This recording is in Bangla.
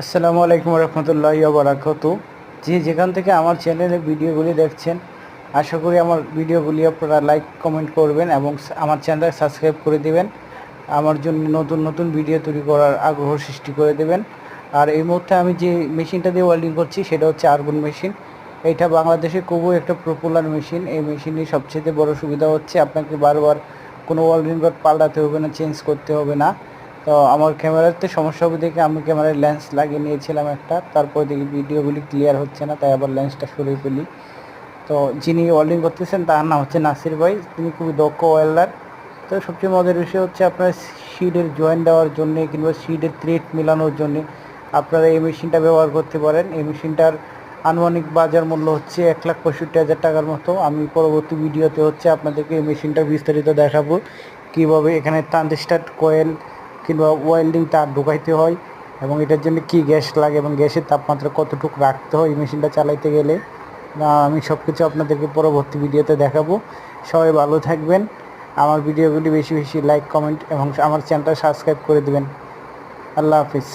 আসসালামু আলাইকুম রহমতুল্লাহি ওয়া বারাকাতু। যেখান থেকে আমার চ্যানেলে ভিডিওগুলি দেখছেন, আশা করি আমার ভিডিওগুলি আপনারা লাইক কমেন্ট করবেন এবং আমার চ্যানেলটা সাবস্ক্রাইব করে দেবেন। আমার জন্য নতুন নতুন ভিডিও তৈরি করার আগ্রহ সৃষ্টি করে দেবেন। আর এই মুহূর্তে আমি যে মেশিনটা দিয়ে ওয়েল্ডিং করছি সেটা হচ্ছে আর্গন মেশিন। এটা বাংলাদেশে খুবই একটা পপুলার মেশিন। এই মেশিনের সবচেয়ে বড় সুবিধা হচ্ছে আপনাকে বারবার কোনো ওয়েল্ডিং রড পাল্টাতে হবে না, চেঞ্জ করতে হবে না। তো আমার ক্যামেরাতে সমস্যা হবে দেখে আমি ক্যামেরায় লেন্স লাগিয়ে নিয়েছিলাম একটা, তারপর দেখি ভিডিওগুলি ক্লিয়ার হচ্ছে না, তাই আবার লেন্সটা সরিয়ে ফেলি। তো যিনি ওয়েল্ডিং করতেছেন তার নাম হচ্ছে নাসির ভাই, তিনি খুবই দক্ষ ওয়েল্ডার। তো সবচেয়ে মজার বিষয় হচ্ছে আপনার শিডের জয়েন্ট দেওয়ার জন্য কিংবা শিডের থ্রেড মেলানোর জন্য আপনারা এই মেশিনটা ব্যবহার করতে পারেন। এই মেশিনটার আনুমানিক বাজার মূল্য হচ্ছে 1,65,000 টাকার মতো। আমি পরবর্তী ভিডিওতে হচ্ছে আপনাদেরকে এই মেশিনটার বিস্তারিত দেখাবো, কীভাবে এখানে ট্রানজিস্টর কয়েল কিংবা ওয়েল্ডিং তার ঢুকাইতে হয় এবং এটার জন্য কি গ্যাস লাগে এবং গ্যাসের তাপমাত্রা কতটুকু রাখতে হয় এই মেশিনটা চালাইতে গেলে। আমি সব কিছু আপনাদেরকে পরবর্তী ভিডিওতে দেখাবো। সবাই ভালো থাকবেন। আমার ভিডিওগুলি বেশি বেশি লাইক কমেন্ট এবং আমার চ্যানেলটা সাবস্ক্রাইব করে দেবেন। আল্লাহ হাফিজ।